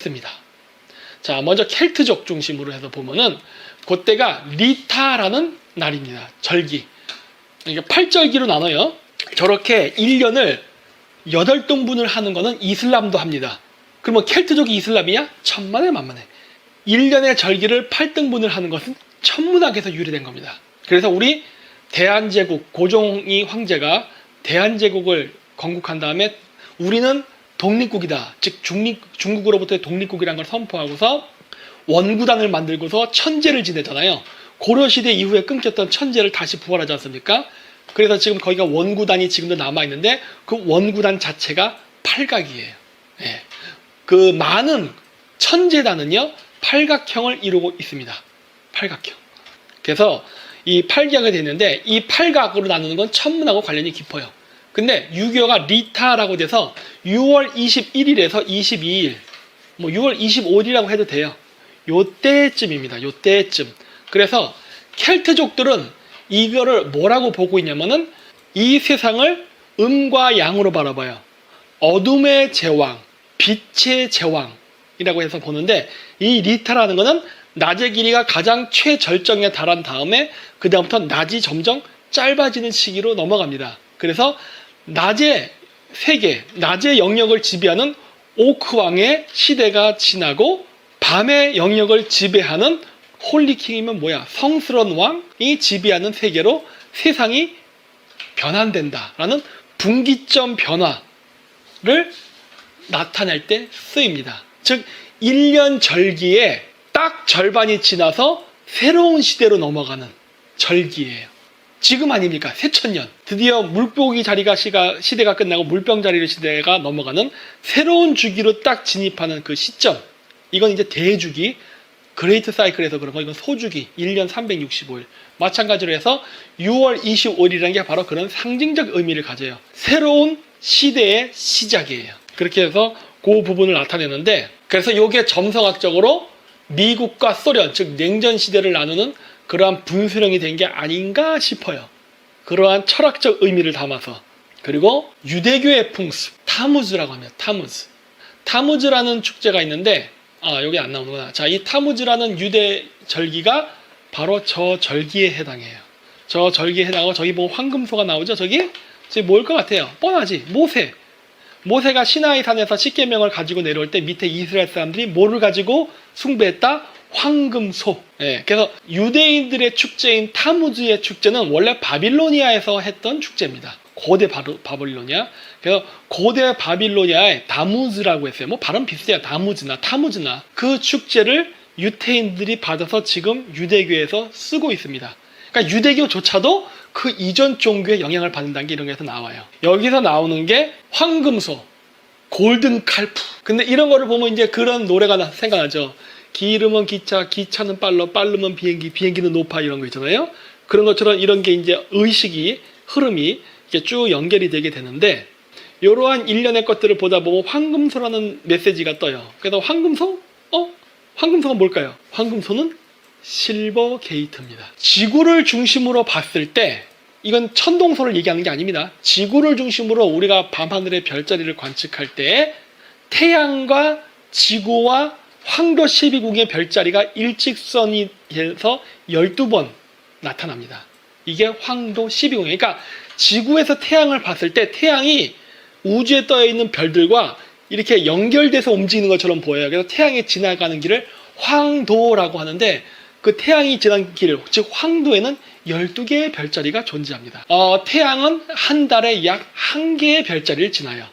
습니다. 자, 먼저 켈트족 중심으로 해서 보면은 그때가 리타라는 날입니다. 절기. 그러니까 8절기로 나눠요. 저렇게 1년을 8등분을 하는 거는 이슬람도 합니다. 그러면 켈트족이 이슬람이야? 천만에 만만해. 1년의 절기를 8등분을 하는 것은 천문학에서 유래된 겁니다. 그래서 우리 대한제국, 고종이 황제가 대한제국을 건국한 다음에 우리는 독립국이다. 즉 중국으로부터의 독립국이라는 걸 선포하고서 원구단을 만들고서 천제를 지내잖아요. 고려시대 이후에 끊겼던 천제를 다시 부활하지 않습니까? 그래서 지금 거기가 원구단이 지금도 남아있는데 그 원구단 자체가 팔각이에요. 예. 그 많은 천제단은요 팔각형을 이루고 있습니다. 팔각형. 그래서 이 팔각이 되는데 이 팔각으로 나누는 건 천문하고 관련이 깊어요. 근데 6.25가 리타라고 돼서 6월 21일에서 22일, 뭐 6월 25일이라고 해도 돼요. 요때쯤입니다. 요때쯤. 그래서 켈트족들은 이거를 뭐라고 보고 있냐면은 이 세상을 음과 양으로 바라봐요. 어둠의 제왕, 빛의 제왕이라고 해서 보는데 이 리타라는 거는 낮의 길이가 가장 최절정에 달한 다음에 그 다음부터 낮이 점점 짧아지는 시기로 넘어갑니다. 그래서 낮의 세계, 낮의 영역을 지배하는 오크왕의 시대가 지나고 밤의 영역을 지배하는 홀리킹이면 뭐야? 성스러운 왕이 지배하는 세계로 세상이 변환된다라는 분기점 변화를 나타낼 때 쓰입니다. 즉 1년 절기에 딱 절반이 지나서 새로운 시대로 넘어가는 절기예요. 지금 아닙니까? 새천년. 드디어 물고기 자리가 시대가 끝나고 물병 자리의 시대가 넘어가는 새로운 주기로 딱 진입하는 그 시점. 이건 이제 대주기, 그레이트 사이클에서 그런 거, 이건 소주기, 1년 365일. 마찬가지로 해서 6월 25일이라는 게 바로 그런 상징적 의미를 가져요. 새로운 시대의 시작이에요. 그렇게 해서 그 부분을 나타내는데, 그래서 이게 점성학적으로 미국과 소련, 즉 냉전 시대를 나누는 그러한 분수령이 된 게 아닌가 싶어요. 그러한 철학적 의미를 담아서. 그리고 유대교의 풍습, 타무즈라고 합니다. 타무즈. 타무즈라는 축제가 있는데 여기 안 나오는구나. 자, 이 타무즈라는 유대 절기가 바로 저 절기에 해당해요. 저 절기에 해당하고 저기 보면 황금소가 나오죠. 저기 뭘 것 같아요? 뻔하지. 모세. 모세가 시나이 산에서 십계명을 가지고 내려올 때 밑에 이스라엘 사람들이 뭐를 가지고 숭배했다? 황금소. 예, 그래서 유대인들의 축제인 타무즈의 축제는 원래 바빌로니아에서 했던 축제입니다. 고대 바빌로니아. 그래서 고대 바빌로니아의 다무즈라고 했어요. 뭐 발음 비슷해요. 다무즈나 타무즈나. 그 축제를 유태인들이 받아서 지금 유대교에서 쓰고 있습니다. 그러니까 유대교조차도 그 이전 종교의 영향을 받는다는 게 이런 게서 나와요. 여기서 나오는 게 황금소, 골든 칼프. 근데 이런 거를 보면 이제 그런 노래가 생각나죠. 기름은 기차, 기차는 빨러, 빠르면 비행기, 비행기는 높아, 이런 거 있잖아요. 그런 것처럼 이런 게 이제 의식이, 흐름이 이렇게 쭉 연결이 되게 되는데, 이러한 일련의 것들을 보다 보면 황금소라는 메시지가 떠요. 그래서 황금소? 황금소가 뭘까요? 황금소는 실버 게이트입니다. 지구를 중심으로 봤을 때, 이건 천동소를 얘기하는 게 아닙니다. 지구를 중심으로 우리가 밤하늘의 별자리를 관측할 때 태양과 지구와 황도 12궁의 별자리가 일직선에서 12번 나타납니다. 이게 황도 12궁이에요. 그러니까 지구에서 태양을 봤을 때 태양이 우주에 떠 있는 별들과 이렇게 연결돼서 움직이는 것처럼 보여요. 그래서 태양이 지나가는 길을 황도라고 하는데 그 태양이 지나는 길, 즉 황도에는 12개의 별자리가 존재합니다. 태양은 한 달에 약 1개의 별자리를 지나요.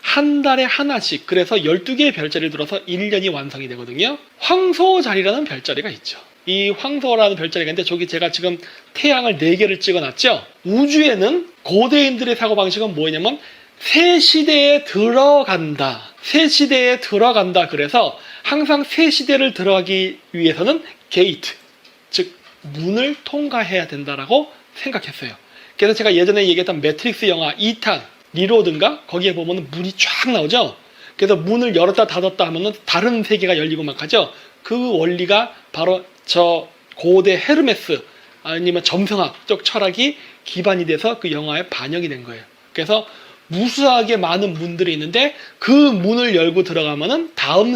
한 달에 하나씩. 그래서 12개의 별자리를 들어서 1년이 완성이 되거든요. 황소자리라는 별자리가 있죠. 이 황소라는 별자리가 있는데 저기 제가 지금 태양을 4개를 찍어놨죠. 우주에는 고대인들의 사고방식은 뭐냐면 새 시대에 들어간다. 새 시대에 들어간다. 그래서 항상 새 시대를 들어가기 위해서는 게이트, 즉 문을 통과해야 된다라고 생각했어요. 그래서 제가 예전에 얘기했던 매트릭스 영화 2탄 리로드인가? 거기에 보면 문이 쫙 나오죠. 그래서 문을 열었다 닫았다 하면 다른 세계가 열리고 막 하죠. 그 원리가 바로 저 고대 헤르메스 아니면 점성학 쪽 철학이 기반이 돼서 그 영화에 반영이 된 거예요. 그래서 무수하게 많은 문들이 있는데 그 문을 열고 들어가면은 다음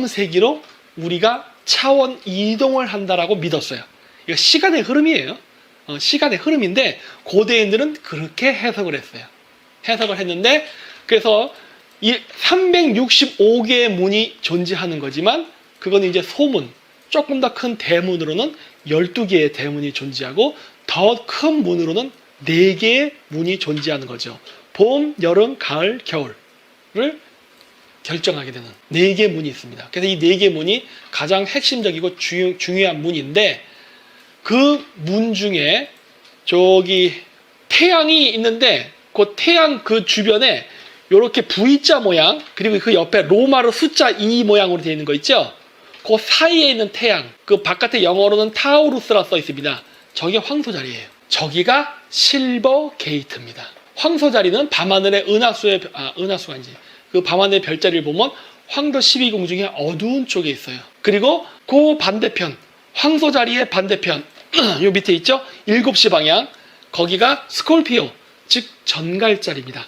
세기로 우리가 차원 이동을 한다라고 믿었어요. 이거 시간의 흐름이에요. 시간의 흐름인데 고대인들은 그렇게 해석을 했어요. 해석을 했는데 그래서 이 365개의 문이 존재하는 거지만 그건 이제 소문, 조금 더 큰 대문으로는 12개의 대문이 존재하고 더 큰 문으로는 4개의 문이 존재하는 거죠. 봄, 여름, 가을, 겨울을 결정하게 되는 4개의 문이 있습니다. 그래서 이 4개의 문이 가장 핵심적이고 중요한 문인데 그 문 중에 저기 태양이 있는데 그 태양 그 주변에 이렇게 V자 모양 그리고 그 옆에 로마로 숫자 2 모양으로 되어 있는 거 있죠? 그 사이에 있는 태양 그 바깥에 영어로는 타우루스라 써 있습니다. 저게 황소자리예요. 저기가 실버 게이트입니다. 황소자리는 밤하늘의 은하수가 이제 그 밤하늘의 별자리를 보면 황도 12궁 중에 어두운 쪽에 있어요. 그리고 그 반대편 황소자리의 반대편 요 밑에 있죠? 7시 방향 거기가 스콜피오 즉 전갈자리입니다.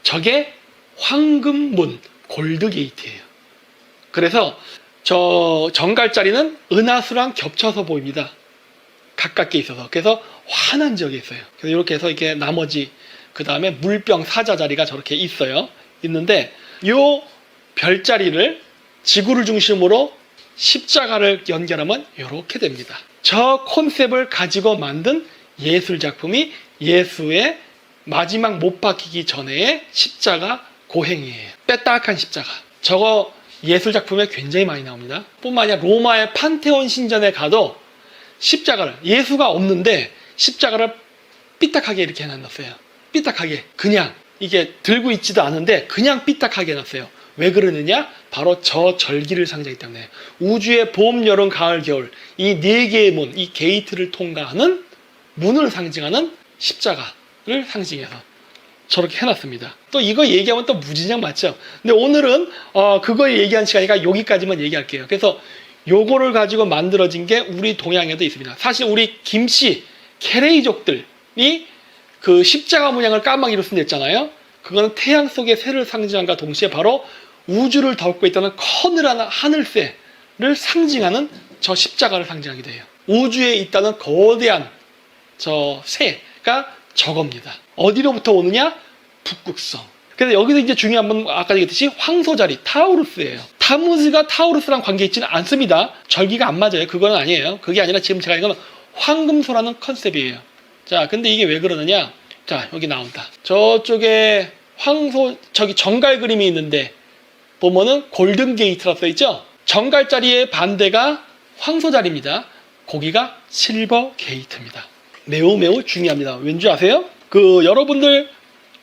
저게 황금문 골드게이트예요. 그래서 저 전갈자리는 은하수랑 겹쳐서 보입니다. 가깝게 있어서. 그래서 환한 지역에 있어요. 그래서 이렇게 해서 이렇게 나머지 그 다음에 물병 사자자리가 저렇게 있어요. 있는데 요 별자리를 지구를 중심으로 십자가를 연결하면 이렇게 됩니다. 저 컨셉을 가지고 만든 예술 작품이 예수의 마지막 못 박히기 전에 십자가 고행이에요. 빼딱한 십자가. 저거 예술 작품에 굉장히 많이 나옵니다. 뿐만 아니라 로마의 판테온 신전에 가도 십자가를 예수가 없는데 십자가를 삐딱하게 이렇게 해놨어요. 삐딱하게 그냥 이게 들고 있지도 않은데 그냥 삐딱하게 해놨어요. 왜 그러느냐? 바로 저 절기를 상징하기 때문에 우주의 봄, 여름, 가을, 겨울 이 4개의 문, 이 게이트를 통과하는 문을 상징하는 십자가를 상징해서 저렇게 해놨습니다. 또 이거 얘기하면 또 무진장 맞죠? 근데 오늘은 그거 얘기한 시간이니까 여기까지만 얘기할게요. 그래서 요거를 가지고 만들어진 게 우리 동양에도 있습니다. 사실 우리 김씨, 케레이족들이 그 십자가 모양을 까마귀로 쓴댔잖아요. 그거는 태양 속의 새를 상징함과 동시에 바로 우주를 덮고 있다는 커다란 하늘새를 상징하는 저 십자가를 상징하게 돼요. 우주에 있다는 거대한 저 새가 저겁니다. 어디로부터 오느냐? 북극성. 그래서 여기서 이제 중요한 건 아까 얘기했듯이 황소자리, 타우루스예요. 타무즈가 타우루스랑 관계 있지는 않습니다. 절기가 안 맞아요. 그건 아니에요. 그게 아니라 지금 제가 이건 황금소라는 컨셉이에요. 자, 근데 이게 왜 그러느냐? 자, 여기 나온다. 저쪽에 저기 정갈 그림이 있는데 보면은 골든 게이트라 써있죠? 정갈자리의 반대가 황소자리입니다. 거기가 실버 게이트입니다. 매우 중요합니다. 왠지 아세요? 여러분들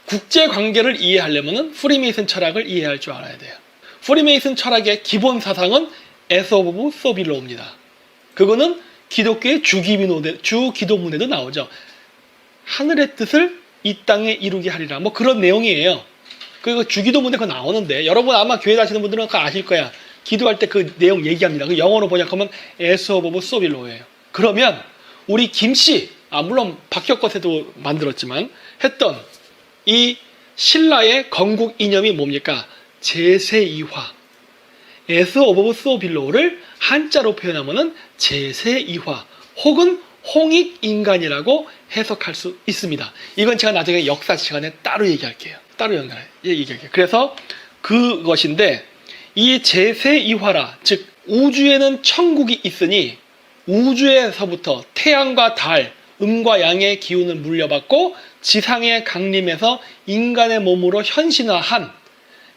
국제 관계를 이해하려면 프리메이슨 철학을 이해할 줄 알아야 돼요. 프리메이슨 철학의 기본 사상은 에스 오브 소빌로입니다. 그거는 기독교의 주기도문에도 나오죠. 하늘의 뜻을 이 땅에 이루게 하리라. 뭐 그런 내용이에요. 그리고 주기도문에 그거 나오는데 여러분 아마 교회 다니시는 분들은 그거 아실 거야. 기도할 때 그 내용 얘기합니다. 그 영어로 번역하면 에스 오브 소빌로예요. 그러면 우리 김씨, 물론 박혁것에도 만들었지만 했던 이 신라의 건국 이념이 뭡니까? 제세이화. 에스 오브 소빌로를 한자로 표현하면은 제세이화 혹은 홍익인간이라고 해석할 수 있습니다. 이건 제가 나중에 역사 시간에 따로 얘기할게요. 따로 얘기할게요. 그래서 그것인데 이 제세이화라, 즉 우주에는 천국이 있으니 우주에서부터 태양과 달, 음과 양의 기운을 물려받고 지상에 강림해서 인간의 몸으로 현신화한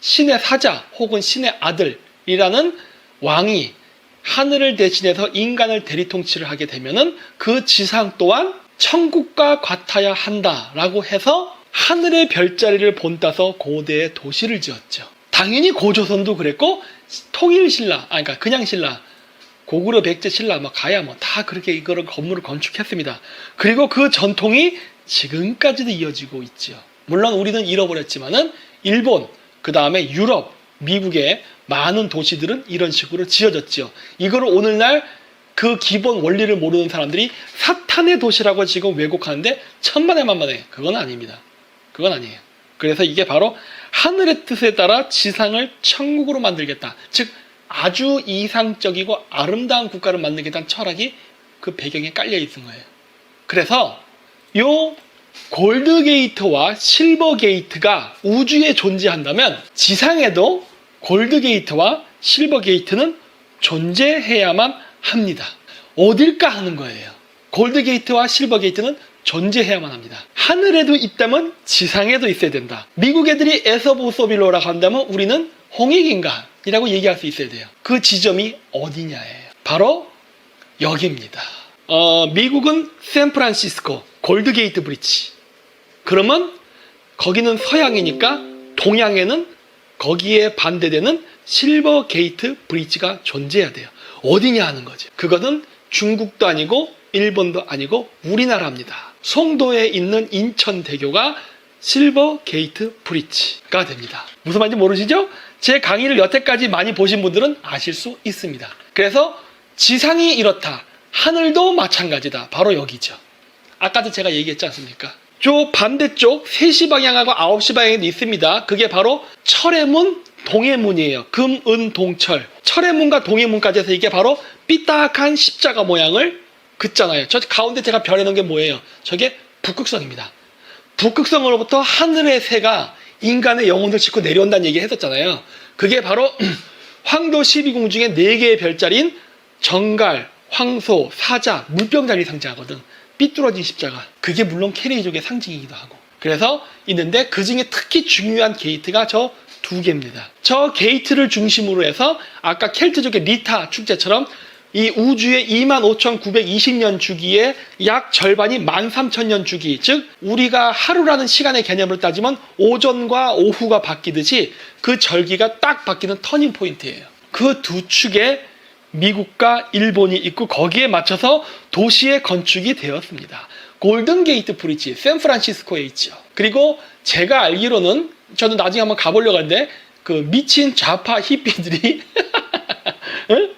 신의 사자 혹은 신의 아들이라는 왕이 하늘을 대신해서 인간을 대리통치를 하게 되면은 그 지상 또한 천국과 같아야 한다라고 해서 하늘의 별자리를 본따서 고대의 도시를 지었죠. 당연히 고조선도 그랬고 통일신라, 그러니까 그냥 신라, 고구려 백제 신라, 가야 다 그렇게 이거를 건물을 건축했습니다. 그리고 그 전통이 지금까지도 이어지고 있죠. 물론 우리는 잃어버렸지만은 일본, 그 다음에 유럽, 미국의 많은 도시들은 이런 식으로 지어졌죠. 이거를 오늘날 그 기본 원리를 모르는 사람들이 사탄의 도시라고 지금 왜곡하는데 천만에 만만해. 그건 아닙니다. 그건 아니에요. 그래서 이게 바로 하늘의 뜻에 따라 지상을 천국으로 만들겠다. 즉 아주 이상적이고 아름다운 국가를 만들겠다는 철학이 그 배경에 깔려 있는 거예요. 그래서 요 골드 게이트와 실버 게이트가 우주에 존재한다면 지상에도 골드 게이트와 실버 게이트는 존재해야만 합니다. 어딜까 하는 거예요. 골드 게이트와 실버 게이트는 존재해야만 합니다. 하늘에도 있다면 지상에도 있어야 된다. 미국 애들이 에서보소빌로라고 한다면 우리는 홍익인간이라고 얘기할 수 있어야 돼요. 그 지점이 어디냐예요. 바로 여기입니다. 미국은 샌프란시스코 골드 게이트 브릿지. 그러면 거기는 서양이니까 동양에는 거기에 반대되는 실버 게이트 브릿지가 존재해야 돼요. 어디냐 하는 거죠. 그것은 중국도 아니고 일본도 아니고 우리나라입니다. 송도에 있는 인천대교가 실버 게이트 브릿지가 됩니다. 무슨 말인지 모르시죠? 제 강의를 여태까지 많이 보신 분들은 아실 수 있습니다. 그래서 지상이 이렇다. 하늘도 마찬가지다. 바로 여기죠. 아까도 제가 얘기했지 않습니까? 저 반대쪽 3시 방향하고 9시 방향에도 있습니다. 그게 바로 철의 문, 동의 문이에요. 금, 은, 동철. 철의 문과 동의 문까지 해서 이게 바로 삐딱한 십자가 모양을 긋잖아요. 저 가운데 제가 별해놓은 게 뭐예요? 저게 북극성입니다. 북극성으로부터 하늘의 새가 인간의 영혼을 싣고 내려온다는 얘기 했었잖아요. 그게 바로 황도 12궁 중에 4개의 별자리인 정갈, 황소, 사자, 물병자리 상징하거든. 삐뚤어진 십자가. 그게 물론 캐리족의 상징이기도 하고. 그래서 있는데 그 중에 특히 중요한 게이트가 저 2개입니다. 저 게이트를 중심으로 해서 아까 켈트족의 리타 축제처럼 이 우주의 25,920년 주기에 약 절반이 13,000년 주기, 즉 우리가 하루라는 시간의 개념으로 따지면 오전과 오후가 바뀌듯이 그 절기가 딱 바뀌는 터닝 포인트예요. 그 두 축에 미국과 일본이 있고 거기에 맞춰서 도시의 건축이 되었습니다. 골든 게이트 브릿지, 샌프란시스코에 있죠. 그리고 제가 알기로는 저는 나중에 한번 가보려고 하는데 그 미친 좌파 히피들이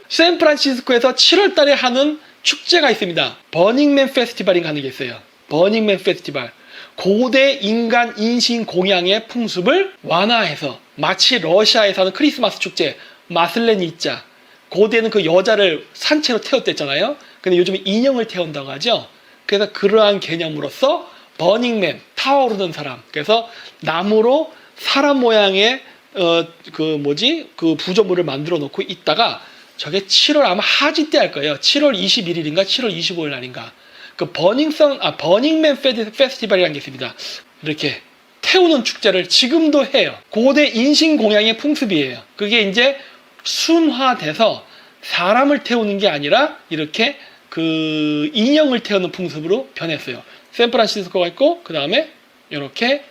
샌프란시스코에서 7월 달에 하는 축제가 있습니다. 버닝맨 페스티벌인가 하는 게 있어요. 버닝맨 페스티벌. 고대 인간 인신 공양의 풍습을 완화해서 마치 러시아에서 하는 크리스마스 축제 마슬레니짜. 고대는 그 여자를 산채로 태웠댔잖아요. 근데 요즘에 인형을 태운다고 하죠. 그래서 그러한 개념으로서 버닝맨, 타오르는 사람. 그래서 나무로 사람 모양의 그 부조물을 만들어 놓고 있다가 저게 7월 아마 하지 때 할 거예요. 7월 21일인가 7월 25일 날인가. 그 버닝맨 페스티벌이라는 게 있습니다. 이렇게 태우는 축제를 지금도 해요. 고대 인신 공양의 풍습이에요. 그게 이제 순화돼서 사람을 태우는 게 아니라 이렇게 그 인형을 태우는 풍습으로 변했어요. 샌프란시스코가 있고 그 다음에 이렇게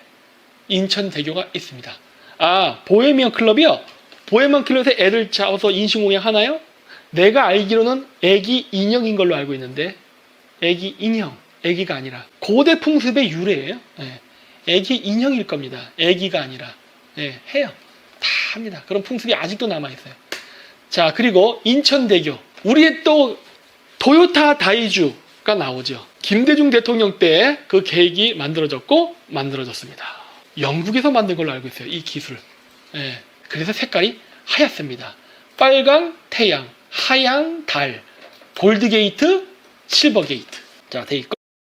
인천대교가 있습니다. 아, 보헤미안 클럽이요? 보헤미안 클럽에서 애를 잡아서 인신공양 하나요? 내가 알기로는 애기 인형인 걸로 알고 있는데 애기 인형, 애기가 아니라 고대 풍습의 유래예요. 네. 애기 인형일 겁니다. 애기가 아니라. 네, 해요. 다 합니다. 그런 풍습이 아직도 남아있어요. 자, 그리고 인천대교. 우리의 또 도요타 다이주가 나오죠. 김대중 대통령 때 그 계획이 만들어졌습니다. 영국에서 만든 걸로 알고 있어요. 이 기술. 예. 그래서 색깔이 하얗습니다. 빨강 태양, 하양 달, 골드 게이트, 실버 게이트. 자, 돼 있고.